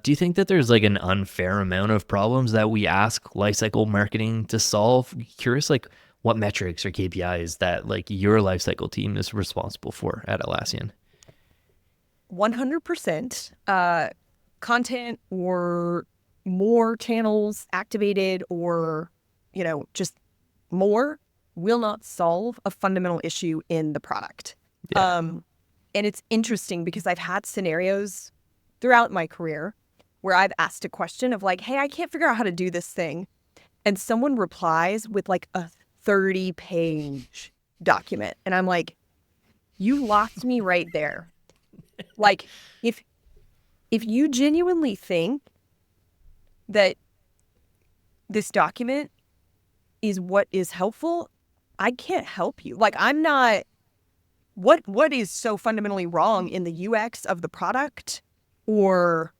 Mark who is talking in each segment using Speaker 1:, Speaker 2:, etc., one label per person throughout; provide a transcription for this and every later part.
Speaker 1: Do you think that there's like an unfair amount of problems that we ask lifecycle marketing to solve? Curious, like what metrics or KPIs that like your lifecycle team is responsible for at Atlassian?
Speaker 2: 100% content or more channels activated or, just more will not solve a fundamental issue in the product.
Speaker 1: Yeah.
Speaker 2: And it's interesting because I've had scenarios throughout my career where I've asked a question of like, hey, I can't figure out how to do this thing. And someone replies with like a 30-page document. And I'm like, you lost me right there. Like, if you genuinely think that this document is what is helpful, I can't help you. Like, I'm not, what is so fundamentally wrong in the UX of the product or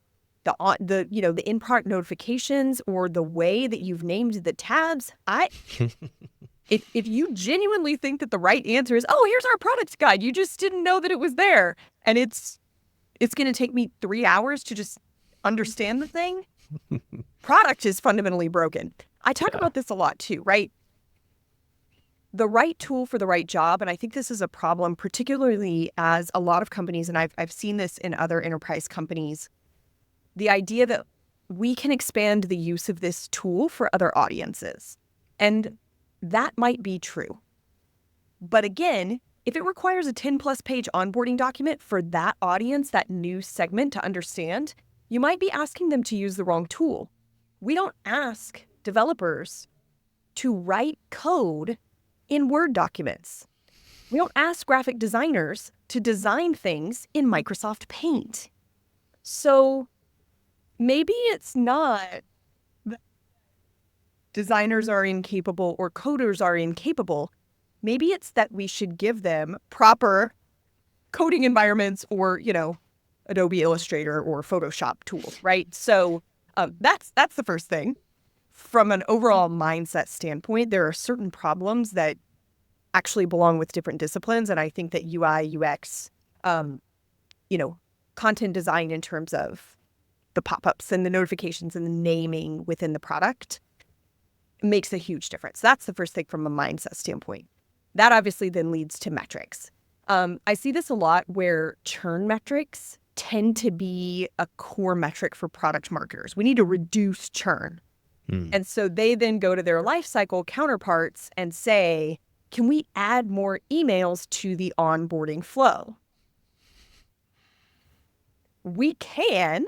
Speaker 2: the in-product notifications or the way that you've named the tabs? If you genuinely think that the right answer is, oh, here's our product guide, you just didn't know that it was there, and it's going to take me 3 hours to just understand the thing, product is fundamentally broken. I talk about this a lot too, right? The right tool for the right job, and I think this is a problem, particularly as a lot of companies, and I've seen this in other enterprise companies, the idea that we can expand the use of this tool for other audiences. And that might be true. But again, if it requires a 10+ page onboarding document for that audience, that new segment to understand, you might be asking them to use the wrong tool. We don't ask developers to write code in Word documents. We don't ask graphic designers to design things in Microsoft Paint. So maybe it's not that designers are incapable or coders are incapable. Maybe it's that we should give them proper coding environments or, Adobe Illustrator or Photoshop tools, right? So that's the first thing. From an overall mindset standpoint, there are certain problems that actually belong with different disciplines. And I think that UI, UX, content design in terms of the pop-ups and the notifications and the naming within the product makes a huge difference. That's the first thing from a mindset standpoint. That obviously then leads to metrics. I see this a lot where churn metrics tend to be a core metric for product marketers. We need to reduce churn. And so they then go to their lifecycle counterparts and say, can we add more emails to the onboarding flow? We can,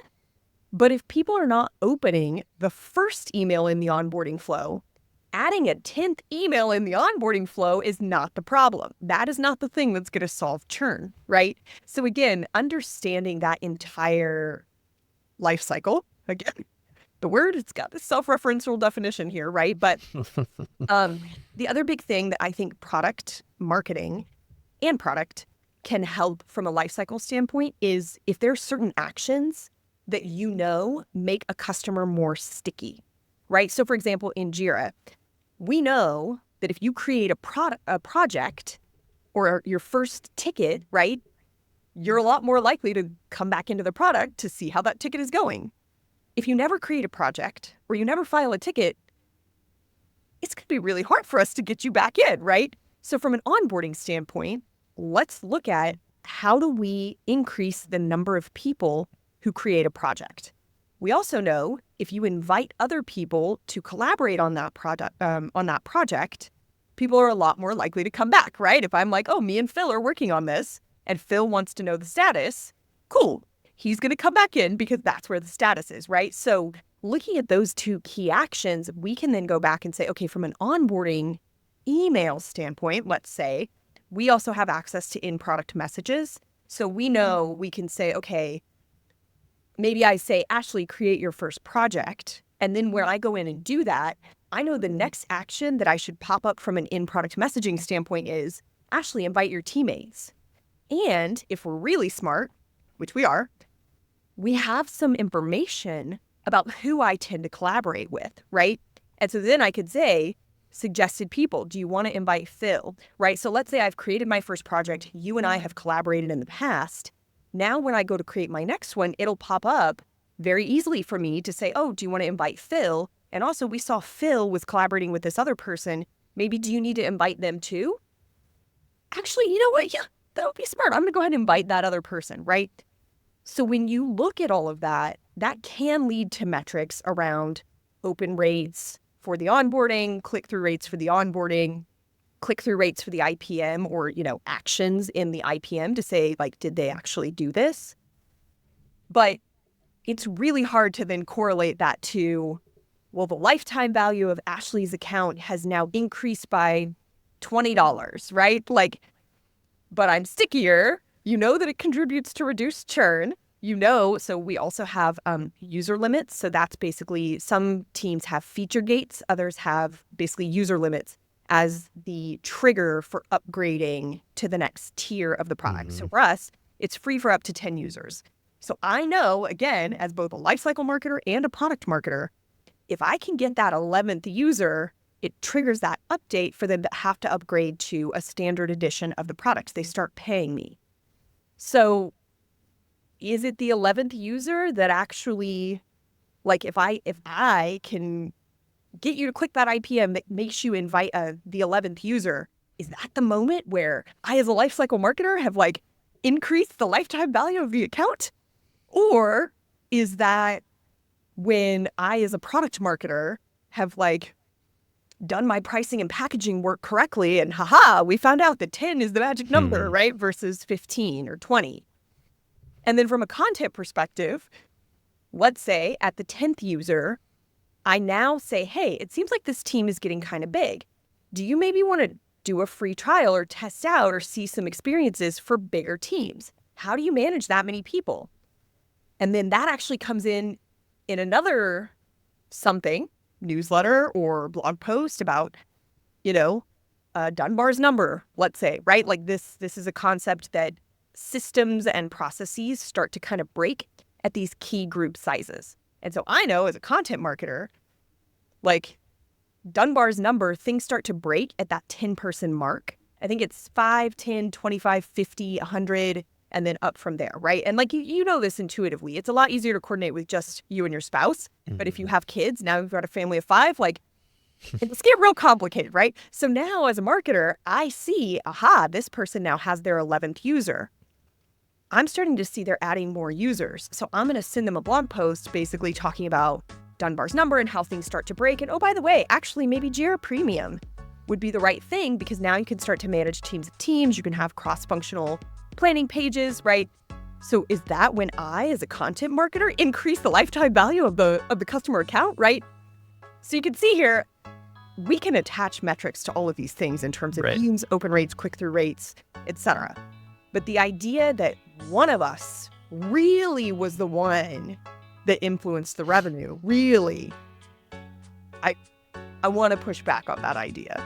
Speaker 2: but if people are not opening the first email in the onboarding flow, adding a 10th email in the onboarding flow is not the problem. That is not the thing that's going to solve churn, right? So again, understanding that entire life cycle, again, the word, it's got this self-referential definition here, right? But the other big thing that I think product marketing and product can help from a life cycle standpoint is if there's certain actions that make a customer more sticky, right? So for example, in Jira, we know that if you create a project or your first ticket, right, you're a lot more likely to come back into the product to see how that ticket is going. If you never create a project or you never file a ticket, it's going to be really hard for us to get you back in, right? So from an onboarding standpoint, let's look at how do we increase the number of people who create a project. We also know if you invite other people to collaborate on that project, people are a lot more likely to come back, right? If I'm like, oh, me and Phil are working on this and Phil wants to know the status, cool. He's going to come back in because that's where the status is, right? So looking at those two key actions, we can then go back and say, okay, from an onboarding email standpoint, let's say, we also have access to in-product messages. So we know we can say, okay, maybe I say, Ashley, create your first project. And then when I go in and do that, I know the next action that I should pop up from an in-product messaging standpoint is, Ashley, invite your teammates. And if we're really smart, which we are, we have some information about who I tend to collaborate with, right? And so then I could say, suggested people, do you want to invite Phil, right? So let's say I've created my first project. You and I have collaborated in the past. Now when I go to create my next one, it'll pop up very easily for me to say, oh, do you want to invite Phil? And also we saw Phil was collaborating with this other person. Maybe do you need to invite them too? Actually, you know what? Yeah, that would be smart. I'm going to go ahead and invite that other person, right? So when you look at all of that, that can lead to metrics around open rates for the onboarding, click-through rates for the onboarding, click-through rates for the IPM, or, actions in the IPM to say, like, did they actually do this? But it's really hard to then correlate that to, well, the lifetime value of Ashley's account has now increased by $20, right? Like, but I'm stickier. You know that it contributes to reduced churn. So we also have user limits. So that's basically, some teams have feature gates. Others have basically user limits as the trigger for upgrading to the next tier of the product. So for us, it's free for up to 10 users. So I know, again, as both a lifecycle marketer and a product marketer, if I can get that 11th user, it triggers that update for them to have to upgrade to a standard edition of the product. They start paying me. So is it the 11th user that actually, like, if I can get you to click that IPM that makes you invite the 11th user, is that the moment where I, as a lifecycle marketer, have like increased the lifetime value of the account? Or is that when I, as a product marketer, have like done my pricing and packaging work correctly, and we found out that 10 is the magic number, right? Versus 15 or 20. And then from a content perspective, let's say at the 10th user, I now say, hey, it seems like this team is getting kind of big. Do you maybe want to do a free trial or test out or see some experiences for bigger teams? How do you manage that many people? And then that actually comes in another something, newsletter or blog post about, Dunbar's number, let's say, right? Like this is a concept that systems and processes start to kind of break at these key group sizes. And so I know as a content marketer, like Dunbar's number, things start to break at that 10-person mark. I think it's 5, 10, 25, 50, 100, and then up from there, right? And like, you know this intuitively. It's a lot easier to coordinate with just you and your spouse. But if you have kids, now you've got a family of 5, like it's get real complicated, right? So now as a marketer, I see, this person now has their 11th user. I'm starting to see they're adding more users. So I'm going to send them a blog post basically talking about Dunbar's number and how things start to break. And oh, by the way, actually maybe Jira Premium would be the right thing, because now you can start to manage teams of teams. You can have cross-functional planning pages, right? So is that when I, as a content marketer, increase the lifetime value of the customer account, right? So you can see here, we can attach metrics to all of these things in terms of views, open rates, click-through rates, etc. But the idea that one of us really was the one that influenced the revenue, really, I want to push back on that idea.